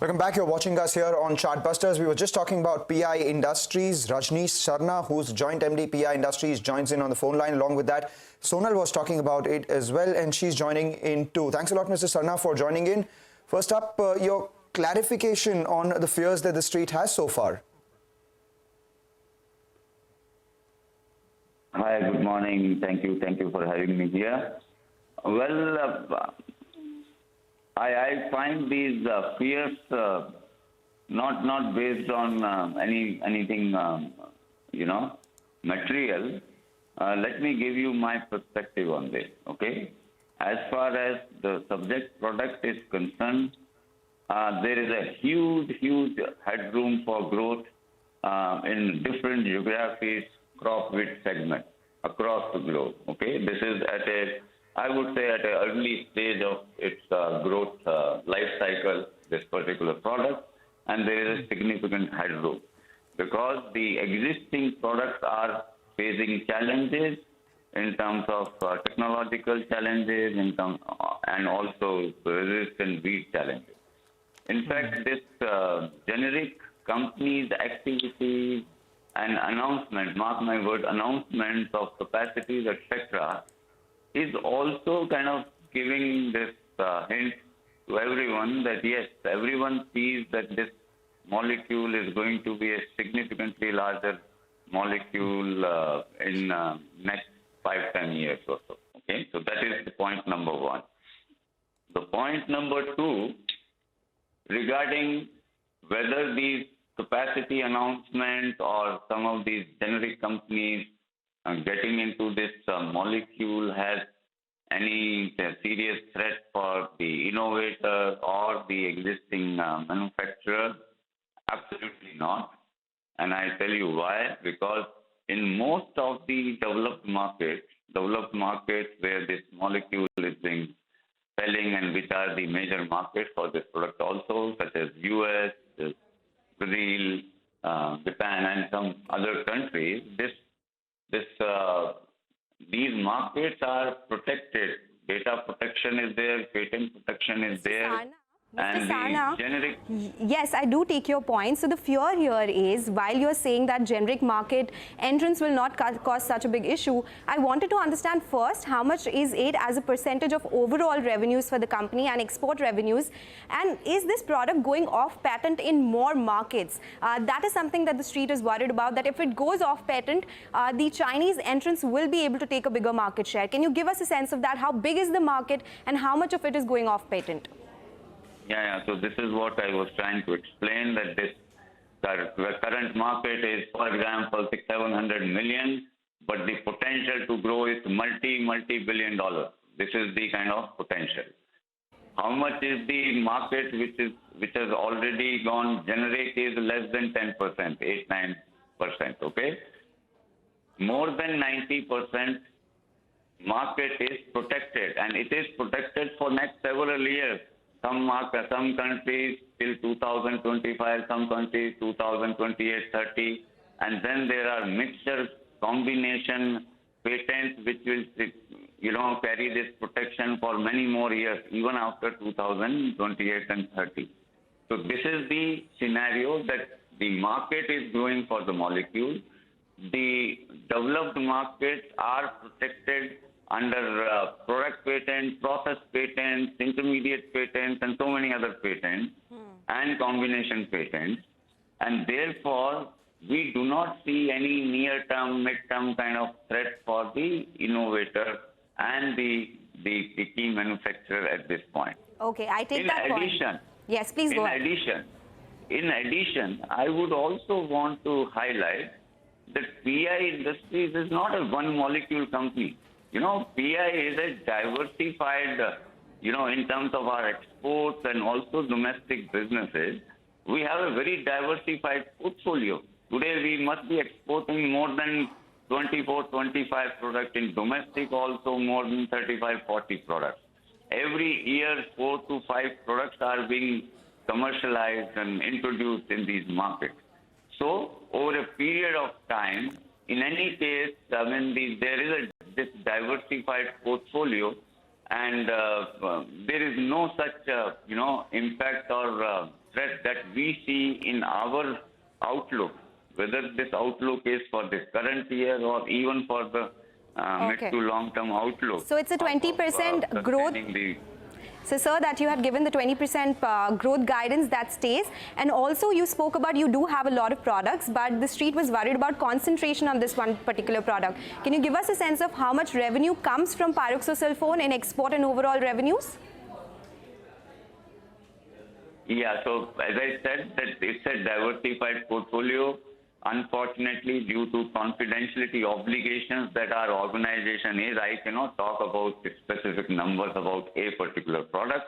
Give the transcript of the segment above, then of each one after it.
Welcome back. You're watching us here on Chartbusters. We were just talking about PI Industries. Rajnish Sarna, who's joint MD PI Industries, joins in on the phone line. Along with that, Sonal was talking about it as well, and she's joining in too. Thanks a lot, Mr. Sarna, for joining in. First up, your clarification on the fears that the street has so far. Hi, good morning. Thank you for having me here. Well, I find these fears not based on anything material. Let me give you my perspective on this. Okay, as far as the subject product is concerned, there is a huge headroom for growth in different geographies, crop wheat segment across the globe. Okay, this is I would say at an early stage of its growth life cycle, this particular product, and there is a significant headroom because the existing products are facing challenges in terms of technological challenges, and also resistant weed challenges. In fact, this generic companies' activities and announcement, mark my word, announcements of capacities, etc., is also kind of giving this hint to everyone that yes, everyone sees that this molecule is going to be a significantly larger molecule in next 5-10 years or so. Okay, so that is the point number one. The point number two, regarding whether these capacity announcements or some of these generic companies getting into this molecule has any serious threat for the innovator or the existing manufacturer? Absolutely not. And I tell you why. Because in most of the developed markets where this molecule is being selling and which are the major markets for this product also, such as US, Brazil, Japan, and some other countries, these markets are protected. Data protection is there, patent protection is there. Sarna, And Mr. Sarna, the generic... yes, I do take your point. So the fear here is, while you're saying that generic market entrance will not cause such a big issue, I wanted to understand first how much is it as a percentage of overall revenues for the company and export revenues, and is this product going off patent in more markets? That is something that the street is worried about, that if it goes off patent, the Chinese entrants will be able to take a bigger market share. Can you give us a sense of that? How big is the market and how much of it is going off patent? Yeah, so this is what I was trying to explain, that this current market is, for example, $600-700 million, but the potential to grow is multi-billion dollars. This is the kind of potential. How much is the market which has already gone generic is less than 10%, 8-9%, okay? More than 90% market is protected, and it is protected for next several years. Some countries till 2025, some countries 2028-30, and then there are mixture combination patents which will carry this protection for many more years, even after 2028 and 30. So this is the scenario, that the market is growing for the molecule. The developed markets are protected under product patents, process patents, intermediate patents, and so many other patents, and combination patents. And therefore, we do not see any near-term, mid-term kind of threat for the innovator and the key manufacturer at this point. Okay, I take that point. Yes, please go ahead. In addition, I would also want to highlight that PI Industries is not a one-molecule company. PI is a diversified, in terms of our exports and also domestic businesses, we have a very diversified portfolio. Today, we must be exporting more than 24-25 products, in domestic also more than 35-40 products. Every year, 4 to 5 products are being commercialized and introduced in these markets. So, over a period of time, in any case, there is this diversified portfolio, and there is no such, impact or stress that we see in our outlook, whether this outlook is for this current year or even for the mid to long-term outlook. So it's a 20% growth. So, sir, that you have given the 20% growth guidance that stays. And also you spoke about you do have a lot of products, but the street was worried about concentration on this one particular product. Can you give us a sense of how much revenue comes from Pyroxasulfone in export and overall revenues? Yeah, so as I said, that it's a diversified portfolio. Unfortunately, due to confidentiality obligations that our organization is, I cannot talk about specific numbers about a particular product.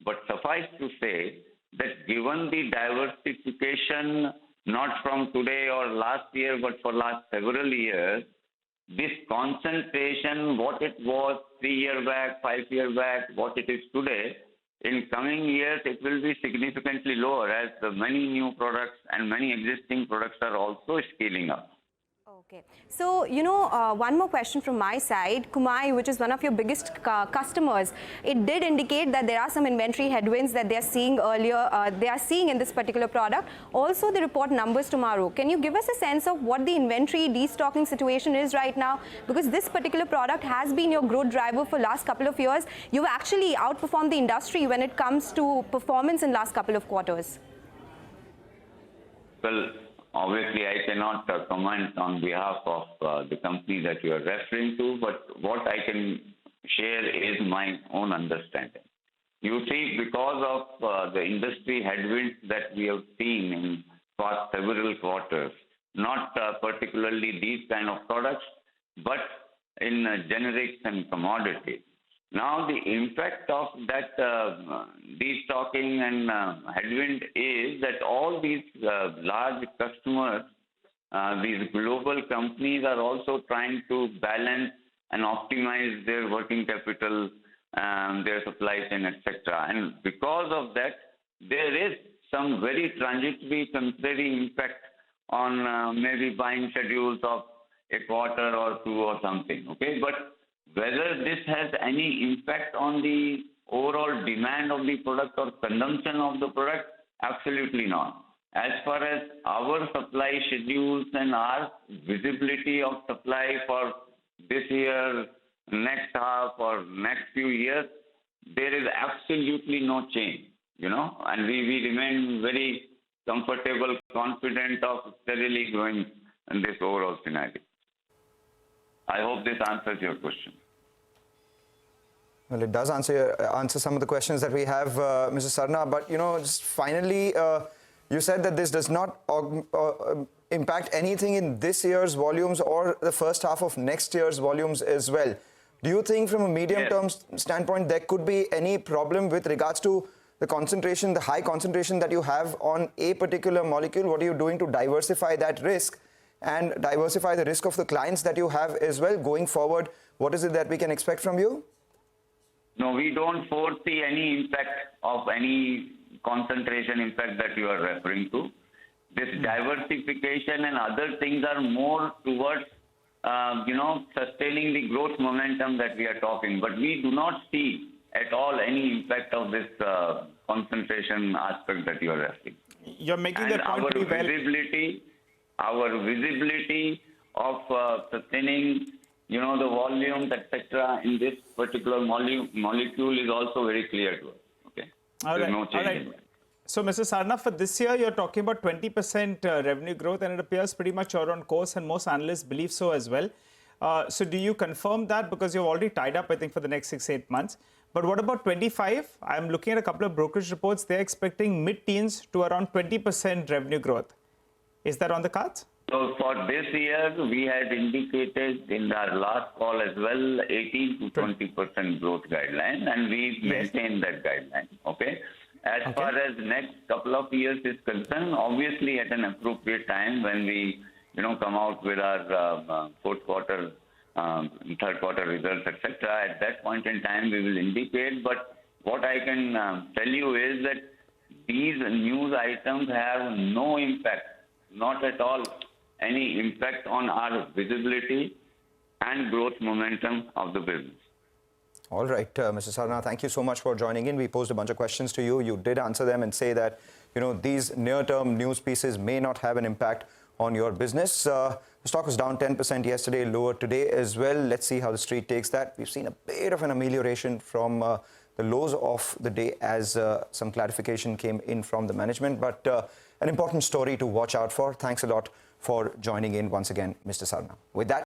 But suffice to say that given the diversification, not from today or last year, but for last several years, this concentration, what it was 3 years back, 5 years back, what it is today, in coming years, it will be significantly lower as the many new products and many existing products are also scaling up. Okay. So, one more question from my side. Kumiai, which is one of your biggest customers, it did indicate that there are some inventory headwinds that they are seeing in this particular product. Also, they report numbers tomorrow. Can you give us a sense of what the inventory destocking situation is right now? Because this particular product has been your growth driver for last couple of years. You've actually outperformed the industry when it comes to performance in last couple of quarters. Well, obviously, I cannot comment on behalf of the company that you are referring to, but what I can share is my own understanding. You see, because of the industry headwinds that we have seen in past several quarters, not particularly these kind of products, but in generics and commodities. Now, the impact of that destocking and headwind is that all these large customers, these global companies are also trying to balance and optimize their working capital, their supply chain, etc. And because of that, there is some very transitory, temporary impact on maybe buying schedules of a quarter or two or something, okay? But whether this has any impact on the overall demand of the product or consumption of the product, absolutely not. As far as our supply schedules and our visibility of supply for this year, next half or next few years, there is absolutely no change, and we remain very comfortable, confident of steadily growing in this overall scenario. I hope this answers your question. Well, it does answer some of the questions that we have, Mr. Sarna. But, just finally, you said that this does not impact anything in this year's volumes or the first half of next year's volumes as well. Do you think from a medium-term standpoint, there could be any problem with regards to the concentration, the high concentration that you have on a particular molecule? What are you doing to diversify that risk and diversify the risk of the clients that you have as well going forward? What is it that we can expect from you? No, we don't foresee any impact of any concentration impact that you are referring to. This diversification and other things are more towards, sustaining the growth momentum that we are talking. But we do not see at all any impact of this concentration aspect that you are referring. You're making that point pretty well. Our visibility of sustaining, the volumes, etc., in this particular molecule is also very clear to us. Okay, there's no change in that. So, Mr. Sarna, for this year, you're talking about 20% revenue growth, and it appears pretty much you're on course, and most analysts believe so as well. So, do you confirm that? Because you've already tied up, I think, for the next 6-8 months. But what about 25? I'm looking at a couple of brokerage reports. They're expecting mid-teens to around 20% revenue growth. Is that on the cards? So for this year, we had indicated in our last call as well 18 to 20% growth guideline, and we maintain that guideline. Okay. As far as next couple of years is concerned, obviously at an appropriate time when we, come out with our fourth quarter, third quarter results, etc. At that point in time, we will indicate. But what I can tell you is that these news items have no impact, not at all, any impact on our visibility and growth momentum of the business. All right, Mr. Sarna, thank you so much for joining in. We posed a bunch of questions to you. You did answer them and say that, these near-term news pieces may not have an impact on your business. The stock was down 10% yesterday, lower today as well. Let's see how the street takes that. We've seen a bit of an amelioration from the lows of the day as some clarification came in from the management, but an important story to watch out for. Thanks a lot for joining in once again, Mr. Sarna. With that,